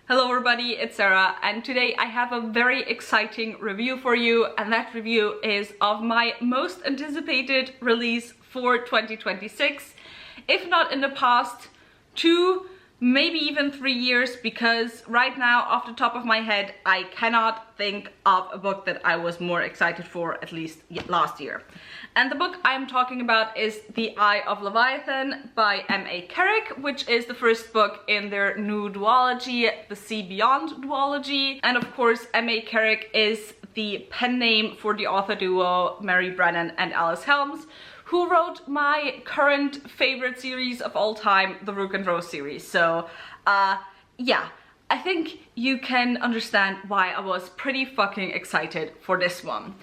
Hello everybody, it's Sarah, and today I have a very exciting review for you, and that review is of my most anticipated release for 2026, if not in the past 2, maybe even 3 years, because right now off the top of my head I cannot think of a book that I was more excited for, at least last year. And the book I'm talking about is The Eye of Leviathan by M.A. Carrick, which is the first book in their new duology, the Sea Beyond duology. And of course, M.A. Carrick is the pen name for the author duo Mary Brennan and Alice Helms, who wrote my current favorite series of all time, the Rook and Rose series. So, yeah, I think you can understand why I was pretty fucking excited for this one.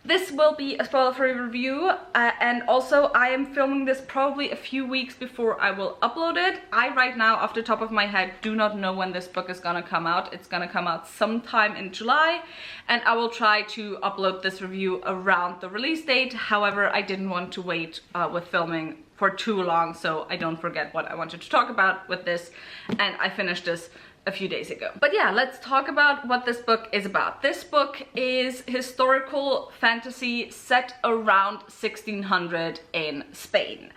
This will be a spoiler-free review, and also I am filming this probably a few weeks before I will upload it. I right now, off the top of my head, do not know when this book is gonna come out. It's gonna come out sometime in July, and I will try to upload this review around the release date. However, I didn't want to wait with filming for too long, so I don't forget what I wanted to talk about with this, and I finished this a few days ago. But yeah, let's talk about what this book is about. This book is historical fantasy set around 1600 in Spain.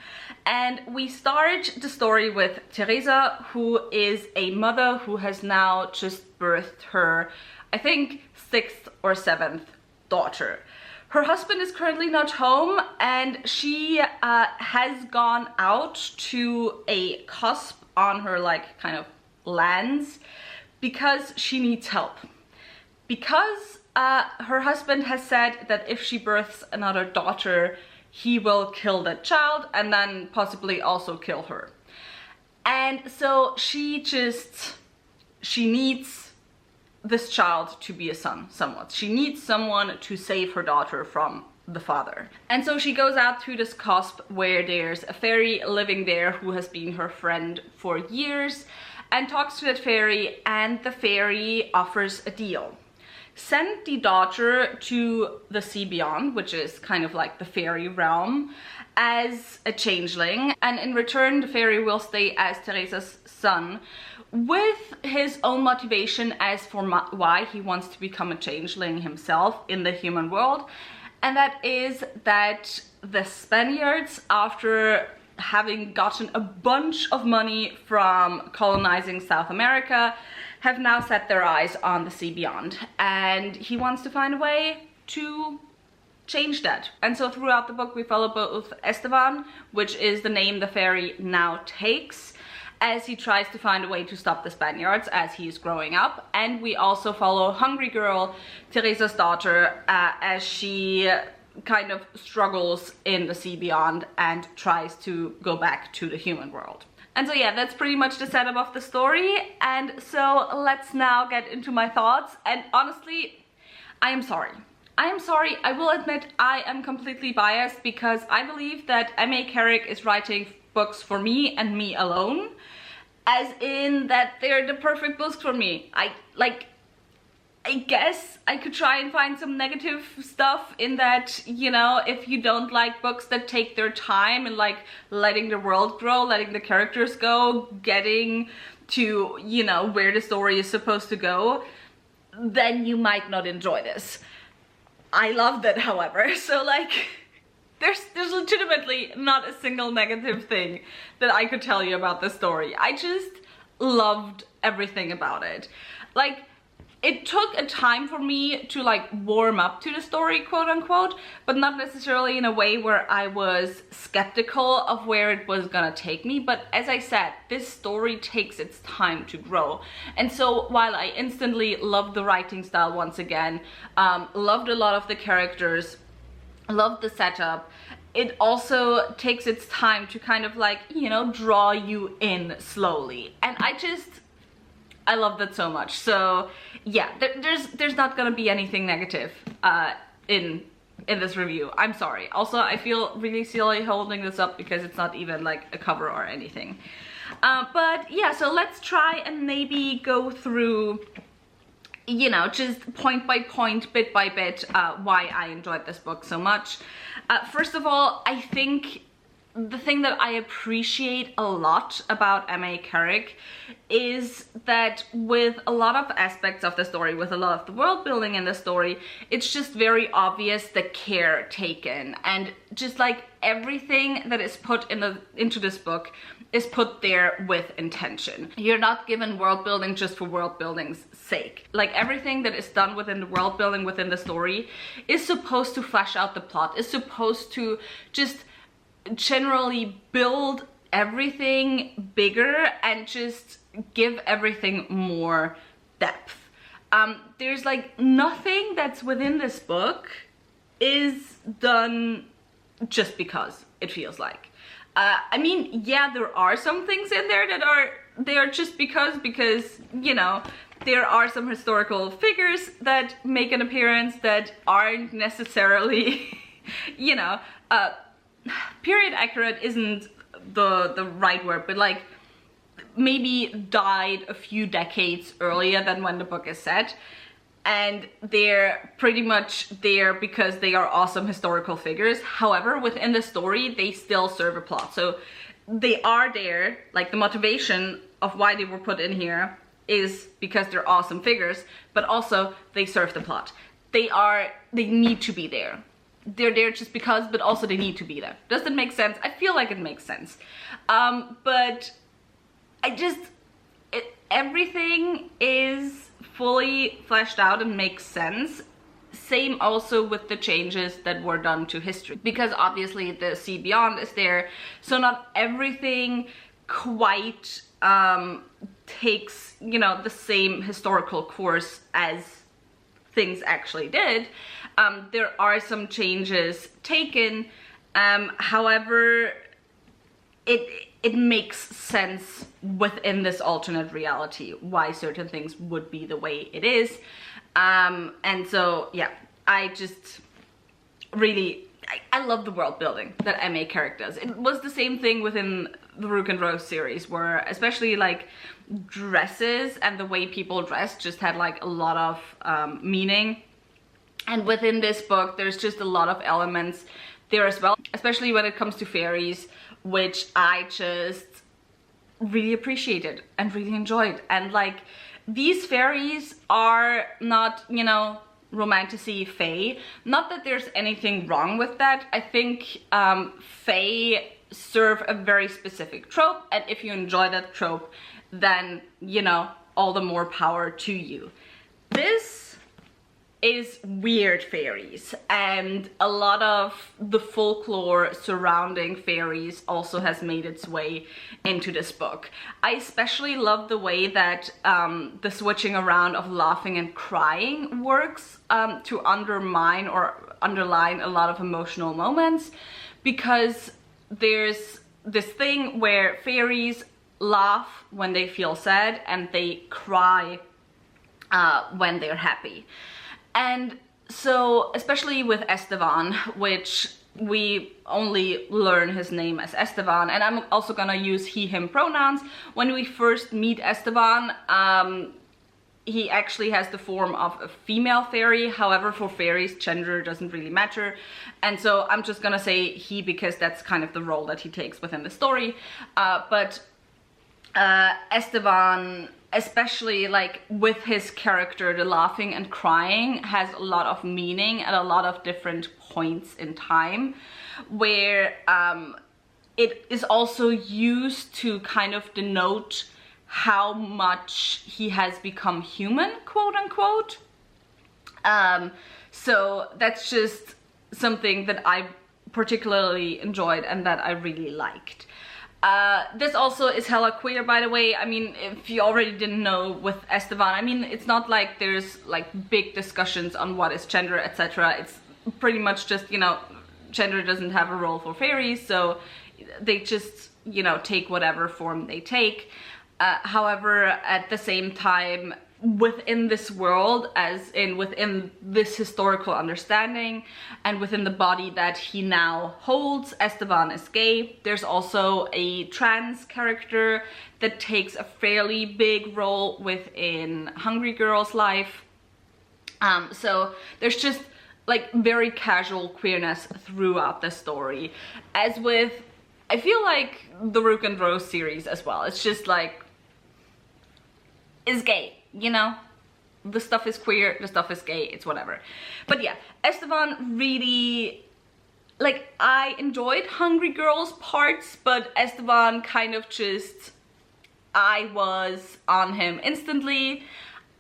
And we start the story with Teresa, who is a mother who has now just birthed her, I think, 6th or 7th daughter. Her husband is currently not home, and she has gone out to a cusp on her kind of lands because she needs help. Because her husband has said that if she births another daughter, he will kill that child and then possibly also kill her. And so she needs this child to be a son somewhat. She needs someone to save her daughter from the father. And so she goes out to this cusp where there's a fairy living there who has been her friend for years, and talks to that fairy, and the fairy offers a deal. Send the daughter to the Sea Beyond, which is kind of like the fairy realm, as a changeling, and in return the fairy will stay as Teresa's son, with his own motivation as for why he wants to become a changeling himself in the human world. And that is that the Spaniards, after having gotten a bunch of money from colonizing South America, have now set their eyes on the Sea Beyond, and he wants to find a way to change that. And so throughout the book we follow both Esteban, which is the name the fairy now takes, as he tries to find a way to stop the Spaniards as he's growing up, and we also follow Hungry Girl, Teresa's daughter, as she kind of struggles in the Sea Beyond and tries to go back to the human world. And so yeah, that's pretty much the setup of the story, and so let's now get into my thoughts. And honestly, I am sorry. I will admit I am completely biased, because I believe that M.A. Carrick is writing books for me and me alone, as in that they're the perfect books for me. I guess I could try and find some negative stuff in that, you know, if you don't like books that take their time and letting the world grow, letting the characters go, getting to, you know, where the story is supposed to go, then you might not enjoy this. I loved it, however, so there's legitimately not a single negative thing that I could tell you about the story. I just loved everything about it. It took a time for me to warm up to the story, quote unquote, but not necessarily in a way where I was skeptical of where it was gonna take me. But as I said, this story takes its time to grow. And so while I instantly loved the writing style once again, loved a lot of the characters, loved the setup, it also takes its time to kind of you know, draw you in slowly. And I love that so much. So yeah, there's not gonna be anything negative in this review. I'm sorry. Also, I feel really silly holding this up because it's not even a cover or anything. But yeah, so let's try and maybe go through, you know, just point by point, bit by bit, why I enjoyed this book so much. First of all, I think the thing that I appreciate a lot about M.A. Carrick is that with a lot of aspects of the story, with a lot of the world building in the story, it's just very obvious the care taken, and just like everything that is put into this book is put there with intention. You're not given world building just for world building's sake. Like everything that is done within the world building within the story is supposed to flesh out the plot, is supposed to just generally build everything bigger and just give everything more depth. There's like nothing that's within this book is done just because it feels like. I mean, yeah, there are some things in there that are there just because, you know, there are some historical figures that make an appearance that aren't necessarily, you know, period accurate isn't the right word, but like maybe died a few decades earlier than when the book is set, and they're pretty much there because they are awesome historical figures. However, within the story they still serve a plot, so they are there, like the motivation of why they were put in here is because they're awesome figures, but also they serve the plot. They need to be there. They're there just because, but also they need to be there. Does that make sense? I feel like it makes sense. But everything is fully fleshed out and makes sense. Same also with the changes that were done to history, because obviously the Sea Beyond is there, so not everything quite takes, you know, the same historical course as things actually did. There are some changes taken, however, it makes sense within this alternate reality why certain things would be the way it is. And so, yeah, I just really, I love the world building that M.A. Carrick does. It was the same thing within the Rook and Rose series, where especially like dresses and the way people dress just had like a lot of meaning. And within this book, there's just a lot of elements there as well, especially when it comes to fairies, which I just really appreciated and really enjoyed. And like, these fairies are not, you know, romantasy fae. Not that there's anything wrong with that. I think fae serve a very specific trope, and if you enjoy that trope, then, you know, all the more power to you. This is weird fairies, and a lot of the folklore surrounding fairies also has made its way into this book. I especially love the way that the switching around of laughing and crying works to undermine or underline a lot of emotional moments, because there's this thing where fairies laugh when they feel sad and they cry when they're happy. And so, especially with Esteban, which we only learn his name as Esteban, and I'm also gonna use he, him pronouns. When we first meet Esteban, he actually has the form of a female fairy. However, for fairies, gender doesn't really matter. And so I'm just gonna say he, because that's kind of the role that he takes within the story. But Esteban, especially like with his character, the laughing and crying has a lot of meaning at a lot of different points in time, where it is also used to kind of denote how much he has become human, quote unquote. So that's just something that I particularly enjoyed and that I really liked. This also is hella queer, by the way. I mean, if you already didn't know with Esteban, I mean, it's not like there's like big discussions on what is gender, etc. It's pretty much just, you know, gender doesn't have a role for fairies, so they just, you know, take whatever form they take. However, at the same time, within this world, as in within this historical understanding and within the body that he now holds, Esteban is gay. There's also a trans character that takes a fairly big role within Hungry Girl's life. So there's just like very casual queerness throughout the story. As with I feel like the Rook and Rose series as well. It's just like, it's gay, you know? The stuff is queer, the stuff is gay, it's whatever. But yeah, Esteban really, like, I enjoyed Hungry Girl's parts, but Esteban kind of just, I was on him instantly.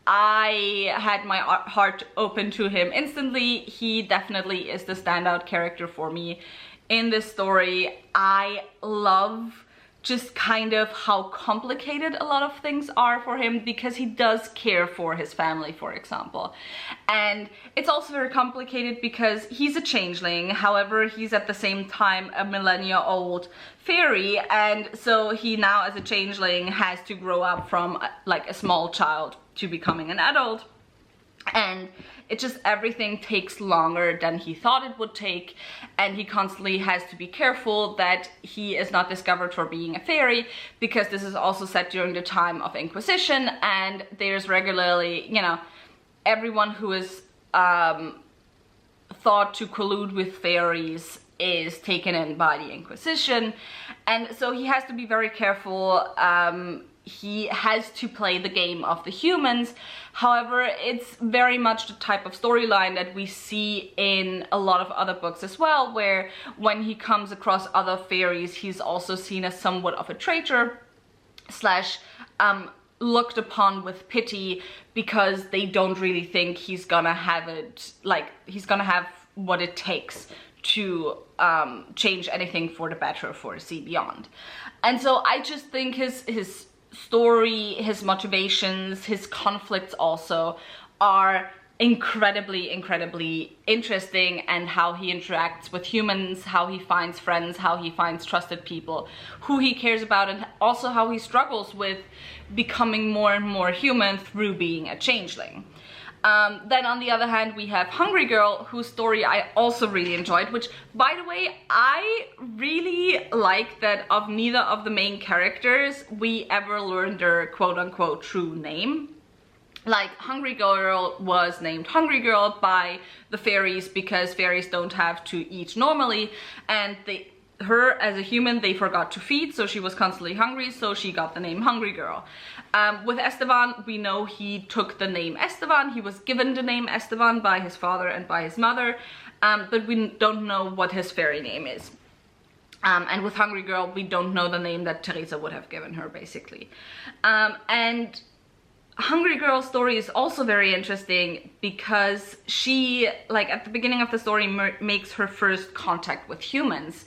I had my heart open to him instantly. He definitely is the standout character for me in this story. I love just kind of how complicated a lot of things are for him, because he does care for his family, for example. And it's also very complicated because he's a changeling, however, he's at the same time a millennia-old fairy, and so he now as a changeling has to grow up from like a small child to becoming an adult. And it just, everything takes longer than he thought it would take, and he constantly has to be careful that he is not discovered for being a fairy, because this is also set during the time of Inquisition, and there's regularly, you know, everyone who is thought to collude with fairies is taken in by the Inquisition, and so he has to be very careful. He has to play the game of the humans. However, it's very much the type of storyline that we see in a lot of other books as well, where when he comes across other fairies, he's also seen as somewhat of a traitor, slash looked upon with pity, because they don't really think he's gonna have it, like, he's gonna have what it takes to change anything for the better for the Sea Beyond. And so I just think his story, his motivations, his conflicts also are incredibly interesting, and how he interacts with humans, how he finds friends, how he finds trusted people who he cares about, and also how he struggles with becoming more and more human through being a changeling. Then on the other hand, we have Hungry Girl, whose story I also really enjoyed, which, by the way, I really like that of neither of the main characters we ever learned their quote-unquote true name. Like, Hungry Girl was named Hungry Girl by the fairies because fairies don't have to eat normally, and her as a human they forgot to feed, so she was constantly hungry, so she got the name Hungry Girl. With Esteban, we know he took the name Esteban. He was given the name Esteban by his father and by his mother, but we don't know what his fairy name is. And with Hungry Girl, we don't know the name that Teresa would have given her, basically. And Hungry Girl's story is also very interesting because she, like, at the beginning of the story, makes her first contact with humans.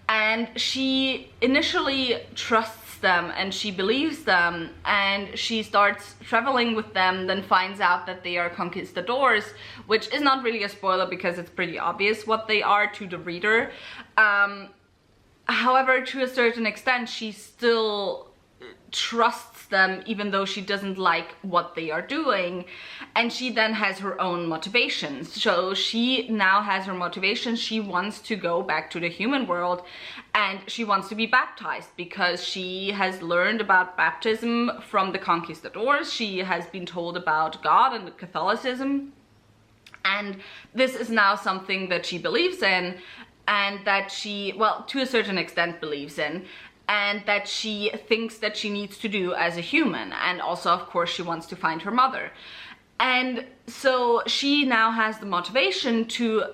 And she initially trusts them and she believes them, and she starts traveling with them, then finds out that they are conquistadors, which is not really a spoiler because it's pretty obvious what they are to the reader. However, to a certain extent, she still trusts them even though she doesn't like what they are doing, and she then has her own motivations. So she now has her motivations. She wants to go back to the human world, and she wants to be baptized because she has learned about baptism from the conquistadors. She has been told about God and Catholicism, and this is now something that she believes in, and that she, well, to a certain extent believes in, and that she thinks that she needs to do as a human. And also, of course, she wants to find her mother. And so she now has the motivation to,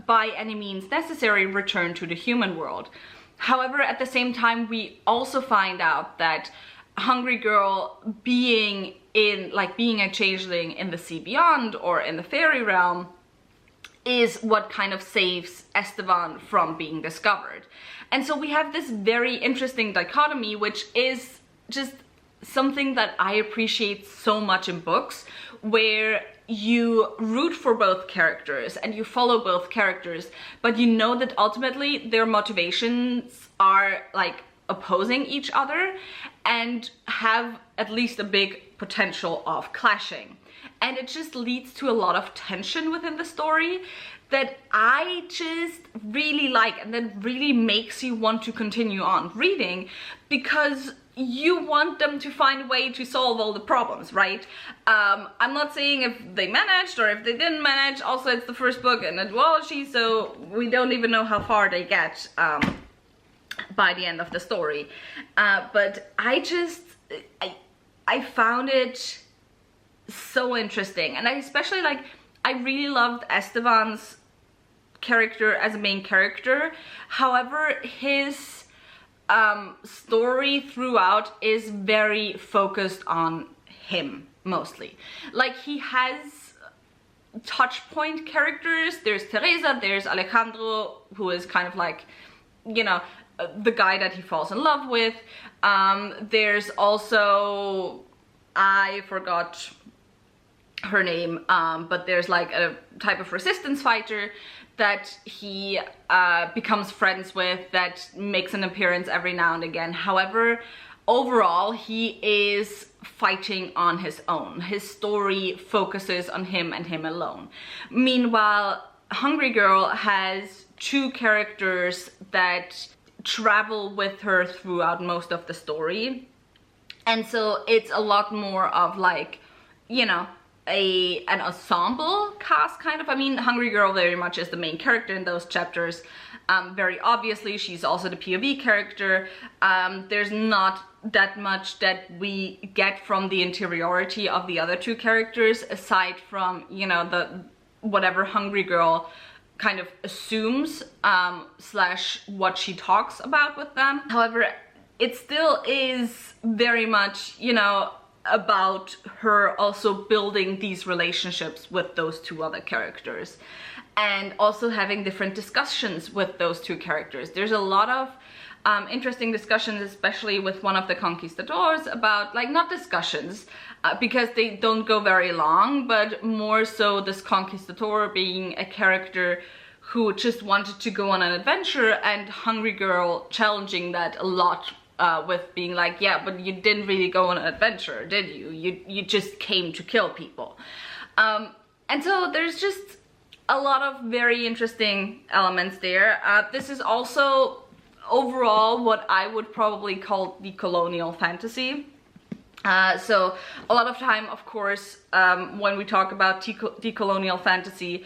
by any means necessary, return to the human world. However, at the same time, we also find out that Hungry Girl, being a changeling in the Sea Beyond or in the fairy realm, is what kind of saves Esteban from being discovered. And so we have this very interesting dichotomy, which is just something that I appreciate so much in books, where you root for both characters and you follow both characters, but you know that ultimately their motivations are like opposing each other and have at least a big potential of clashing. And it just leads to a lot of tension within the story that I just really like, and that really makes you want to continue on reading, because you want them to find a way to solve all the problems, right? I'm not saying if they managed or if they didn't manage. Also, it's the first book and a duology, so we don't even know how far they get. by the end of the story. But I found it so interesting, and I especially I really loved Esteban's character as a main character. However, his story throughout is very focused on him mostly. Like, he has touch point characters. There's Teresa, there's Alejandro, who is kind of like, you know, the guy that he falls in love with. There's also, I forgot her name, but there's like a type of resistance fighter that he becomes friends with, that makes an appearance every now and again. However, overall, he is fighting on his own. His story focuses on him and him alone. Meanwhile, Hungry Girl has two characters that travel with her throughout most of the story. And so it's a lot more of like, you know, an ensemble cast kind of. I mean, Hungry Girl very much is the main character in those chapters. Very obviously, she's also the POV character. There's not that much that we get from the interiority of the other two characters, aside from, you know, the whatever Hungry Girl kind of assumes, slash what she talks about with them. However, it still is very much, you know, about her also building these relationships with those two other characters, and also having different discussions with those two characters. There's a lot of interesting discussions, especially with one of the conquistadors, about, like, not discussions, because they don't go very long, but more so this conquistador being a character who just wanted to go on an adventure, and Hungry Girl challenging that a lot, with being like, yeah, but you didn't really go on an adventure, did you? You just came to kill people. And so there's just a lot of very interesting elements there. This is also overall what I would probably call the colonial fantasy. So a lot of time, of course, when we talk about decolonial fantasy,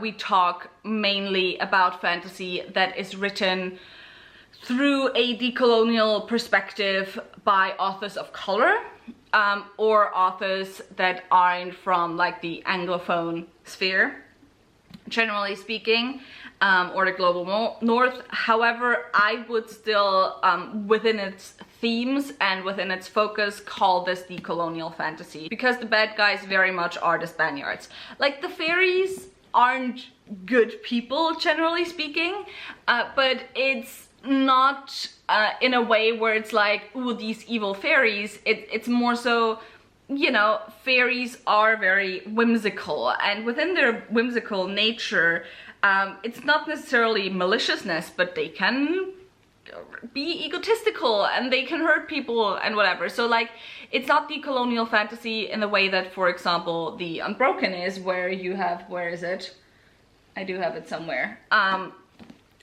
we talk mainly about fantasy that is written through a decolonial perspective by authors of color, or authors that aren't from like the Anglophone sphere, generally speaking, or the global north. However, I would still, within its themes and within its focus, call this decolonial fantasy, because the bad guys very much are the Spaniards. Like, the fairies aren't good people, generally speaking, but it's not in a way where it's like, ooh, these evil fairies. It's more so, you know, fairies are very whimsical, and within their whimsical nature, it's not necessarily maliciousness, but they can be egotistical and they can hurt people and whatever. So like, it's not the colonial fantasy in the way that, for example, the Unbroken is, where you have, where is it? I do have it somewhere.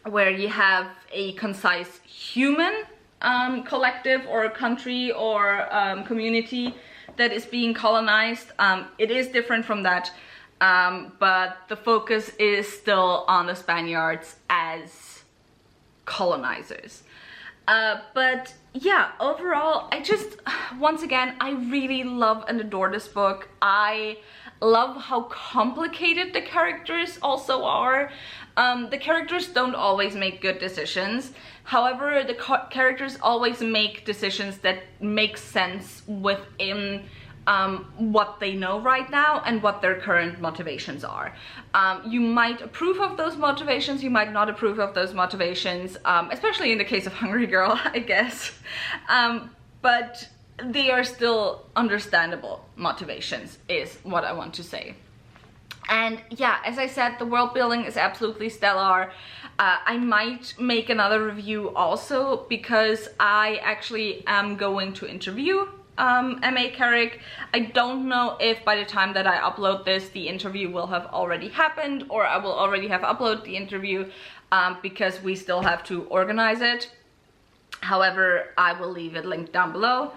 Where you have a concise human collective or a country or community that is being colonized. It is different from that, but the focus is still on the Spaniards as colonizers. But yeah, overall, once again, I really love and adore this book. I love how complicated the characters also are. The characters don't always make good decisions. However, the characters always make decisions that make sense within what they know right now and what their current motivations are. You might approve of those motivations, you might not approve of those motivations, especially in the case of Hungry Girl, I guess. But they are still understandable motivations, is what I want to say. And yeah, as I said, the world building is absolutely stellar. I might make another review also, because I actually am going to interview M.A. Carrick. I don't know if by the time that I upload this, the interview will have already happened, or I will already have uploaded the interview, because we still have to organize it. However, I will leave it linked down below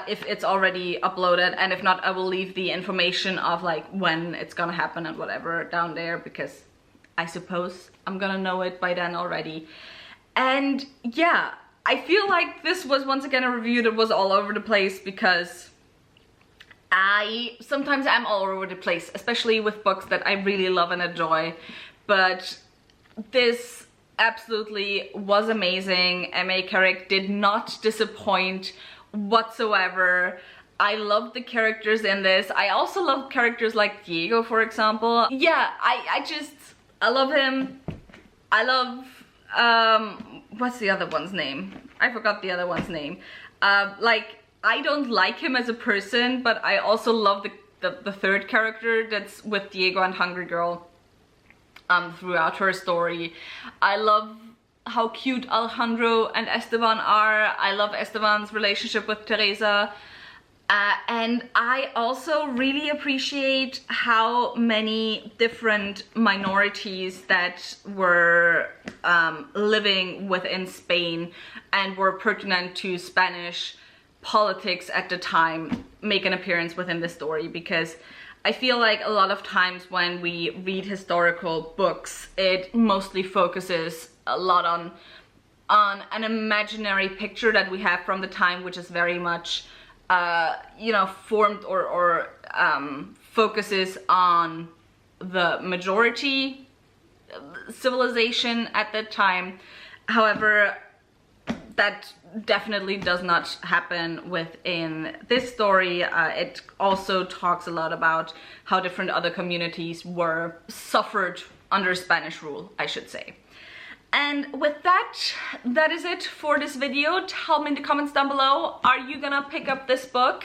if it's already uploaded, and if not, I will leave the information of like when it's gonna happen and whatever down there, because I suppose I'm gonna know it by then already. And yeah, I feel like this was once again a review that was all over the place, because I sometimes am all over the place, especially with books that I really love and enjoy. But this absolutely was amazing. M.A. Carrick did not disappoint whatsoever. I loved the characters in this. I also love characters like Diego, for example. Yeah, I love him. I love, what's the other one's name? I forgot the other one's name. Like, I don't like him as a person, but I also love the third character that's with Diego and Hungry Girl throughout her story. I love how cute Alejandro and Esteban are. I love Esteban's relationship with Teresa. And I also really appreciate how many different minorities that were living within Spain and were pertinent to Spanish politics at the time make an appearance within the story, because I feel like a lot of times when we read historical books, it mostly focuses a lot on an imaginary picture that we have from the time, which is very much you know, formed or focuses on the majority civilization at that time. However, that definitely does not happen within this story. It also talks a lot about how different other communities were suffered under Spanish rule, I should say. And with that, that is it for this video. Tell me in the comments down below, are you gonna pick up this book?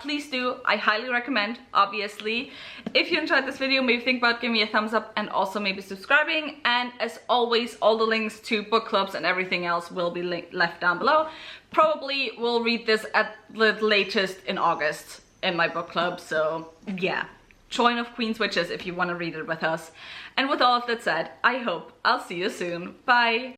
Please do. I highly recommend, obviously. If you enjoyed this video, maybe think about giving me a thumbs up and also maybe subscribing. And as always, all the links to book clubs and everything else will be left down below. Probably will read this at the latest in August in my book club, so yeah. Join of Queen's Witches if you want to read it with us. And with all of that said, I hope I'll see you soon. Bye!